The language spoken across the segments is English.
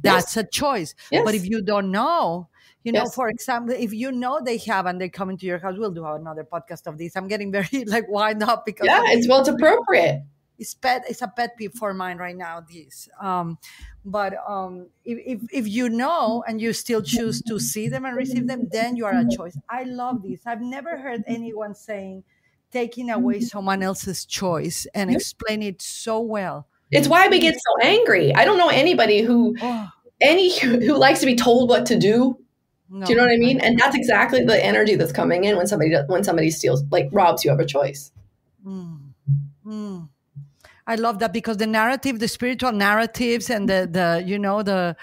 That's a choice. Yes. But if you don't know, Yes. for example, if you know they have and they're coming to your house, we'll do another podcast of this. I'm getting very wind up because it's appropriate. It's a pet peeve for mine right now. This, but if you know and you still choose to see them and receive them, then you are a choice. I love this. I've never heard anyone saying taking away someone else's choice and explain it so well. It's why we get so angry. I don't know anybody who likes to be told what to do. No, do you know what I mean? And that's exactly the energy that's coming in when somebody steals, robs you of a choice. I love that because the spiritual narratives and the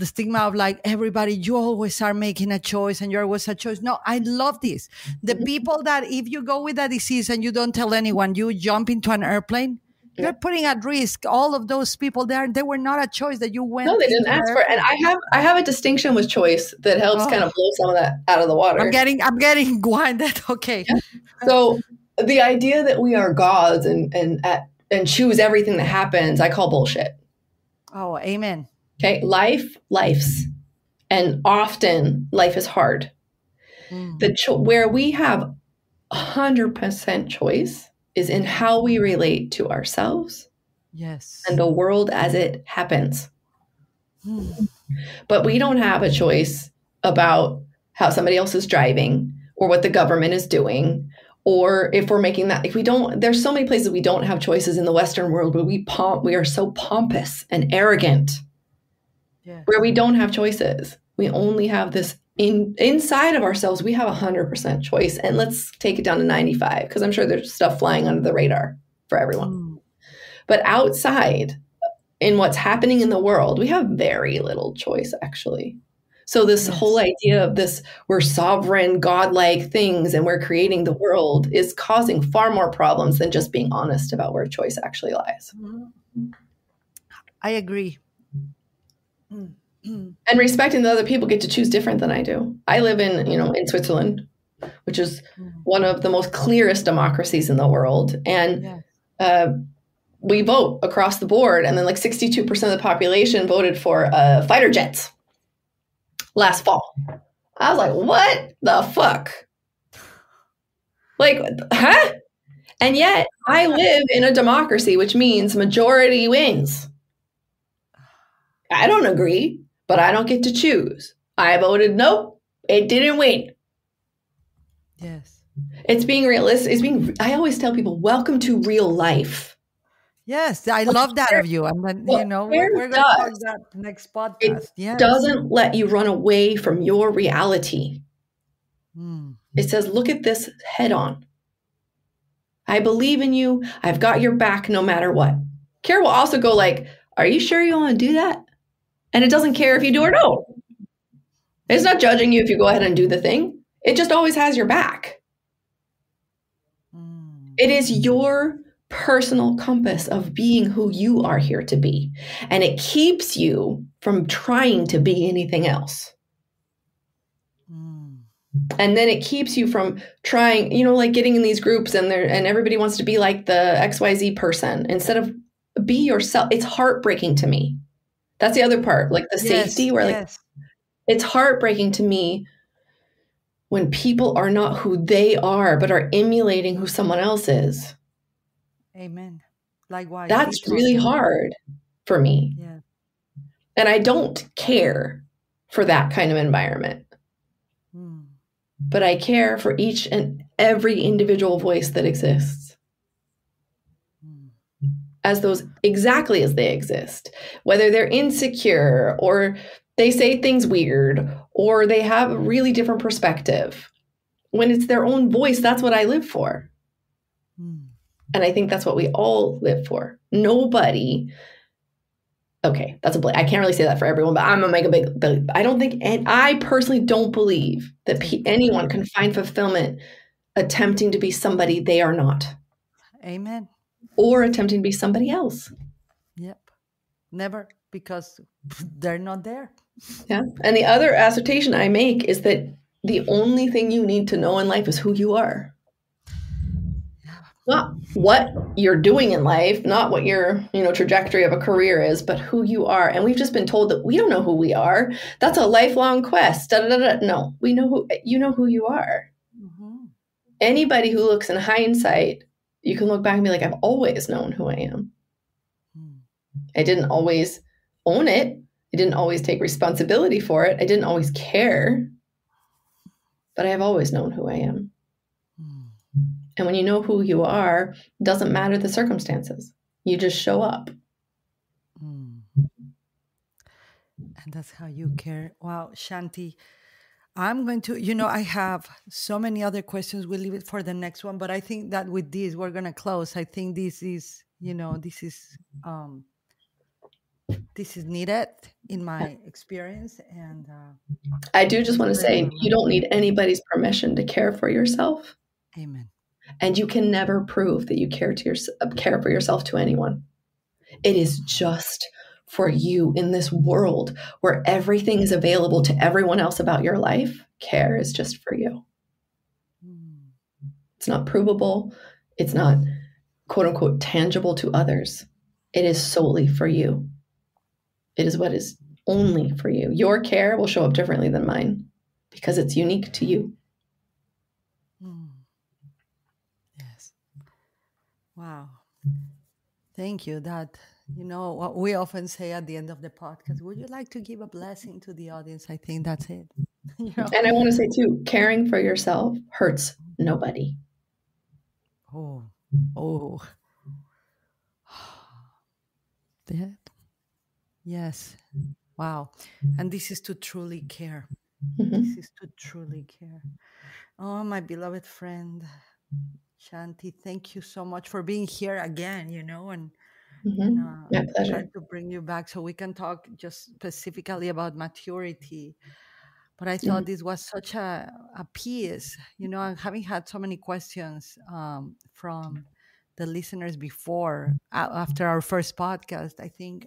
stigma of everybody, you always are making a choice and you're always a choice. No, I love this. The people that if you go with a disease and you don't tell anyone, you jump into an airplane, you're putting at risk all of those people there. They were not a choice that you went. No, they didn't ask for it. And I have a distinction with choice that helps kind of blow some of that out of the water. I'm getting winded. Okay. Yeah. So the idea that we are gods and choose everything that happens, I call bullshit. Oh, amen. Okay. Life's. And often life is hard. Where we have 100% choice is in how we relate to ourselves. Yes. And the world as it happens. But we don't have a choice about how somebody else is driving or what the government is doing. Or if we're making that, if we don't, there's so many places we don't have choices in the Western world where we are so pompous and arrogant, where we don't have choices. We only have this inside of ourselves. We have 100% choice. And let's take it down to 95, because I'm sure there's stuff flying under the radar for everyone. But outside in what's happening in the world, we have very little choice, actually. So this whole idea of this, we're sovereign, godlike things, and we're creating the world is causing far more problems than just being honest about where choice actually lies. I agree. And respecting that other people get to choose different than I do. I live in Switzerland, which is one of the most clearest democracies in the world. And we vote across the board. And then 62% of the population voted for fighter jets last fall. I was like, what the fuck? Huh? And yet I live in a democracy, which means majority wins. I don't agree, but I don't get to choose. I voted nope. It didn't win. Yes. It's being realistic. I always tell people, welcome to real life. Yes, I love that of you. And then, we're going to talk that next podcast. It doesn't let you run away from your reality. It says, look at this head on. I believe in you. I've got your back no matter what. Care will also go are you sure you want to do that? And it doesn't care if you do or don't. It's not judging you if you go ahead and do the thing. It just always has your back. It is your personal compass of being who you are here to be. And it keeps you from trying to be anything else. And then it keeps you from trying, getting in these groups and everybody wants to be like the XYZ person instead of be yourself. It's heartbreaking to me. That's the other part, the safety where it's heartbreaking to me when people are not who they are, but are emulating who someone else is. Amen. Likewise. That's really hard for me. Yeah. And I don't care for that kind of environment. But I care for each and every individual voice that exists. Exactly as they exist. Whether they're insecure or they say things weird or they have a really different perspective. When it's their own voice, that's what I live for. And I think that's what we all live for. Nobody. Okay, I can't really say that for everyone, but I'm going to make a big, I don't think, and I personally don't believe that anyone can find fulfillment attempting to be somebody they are not. Amen. Or attempting to be somebody else. Yep. Never, because they're not there. Yeah. And the other assertion I make is that the only thing you need to know in life is who you are. Not what you're doing in life, not what your, trajectory of a career is, but who you are. And we've just been told that we don't know who we are. That's a lifelong quest. Da, da, da, da. No, we know who you are. Mm-hmm. Anybody who looks in hindsight, you can look back and be like, I've always known who I am. I didn't always own it. I didn't always take responsibility for it. I didn't always care, but I've always known who I am. And when you know who you are, it doesn't matter the circumstances. You just show up. And that's how you care. Wow, Shanti, I'm going to, I have so many other questions. We'll leave it for the next one. But I think that with this, we're going to close. I think this is needed in my experience. And I do just want to say, you don't need anybody's permission to care for yourself. Amen. And you can never prove that you care for yourself to anyone. It is just for you in this world where everything is available to everyone else about your life. Care is just for you. It's not provable. It's not, quote unquote, tangible to others. It is solely for you. It is what is only for you. Your care will show up differently than mine because it's unique to you. Yes. Wow. Thank you. That, what we often say at the end of the podcast, would you like to give a blessing to the audience? I think that's it. And I want to say too, caring for yourself hurts nobody. Oh. That. Yes. Wow. And this is to truly care. Mm-hmm. This is to truly care. Oh, my beloved friend, Shanti, thank you so much for being here again, and my pleasure. try to bring you back so we can talk just specifically about maturity. But I thought this was such a piece, and having had so many questions from the listeners before, after our first podcast, I think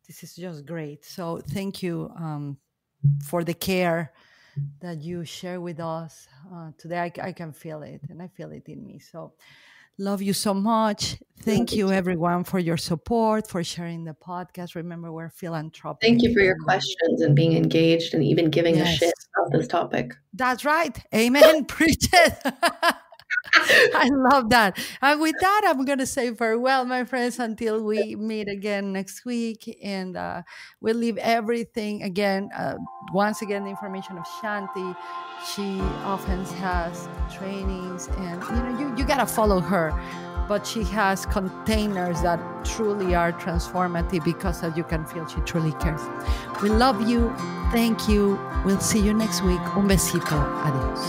this is just great. So thank you for the care that you share with us today. I can feel it, and I feel it in me. So love you so much. Thank you, everyone, for your support, for sharing the podcast. Remember, we're philanthropic. Thank you for your questions and being engaged and even giving a shit about this topic. That's right. Amen. Preach it. I love that. And with that, I'm going to say farewell, my friends, until we meet again next week. And we'll leave everything again. Once again, the information of Shanti. She often has trainings, and you got to follow her. But she has containers that truly are transformative because, as you can feel, she truly cares. We love you. Thank you. We'll see you next week. Un besito. Adios.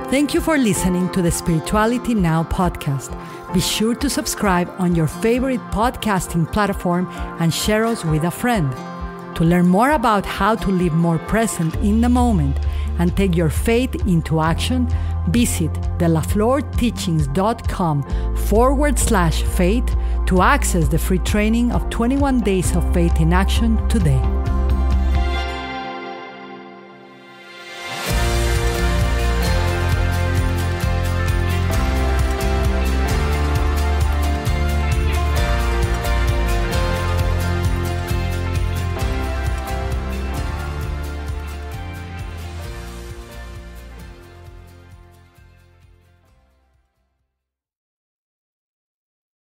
Thank you for listening to the Spirituality Now podcast. Be sure to subscribe on your favorite podcasting platform and share us with a friend. To learn more about how to live more present in the moment and take your faith into action, visit delaflorteachings.com/faith to access the free training of 21 Days of Faith in Action today.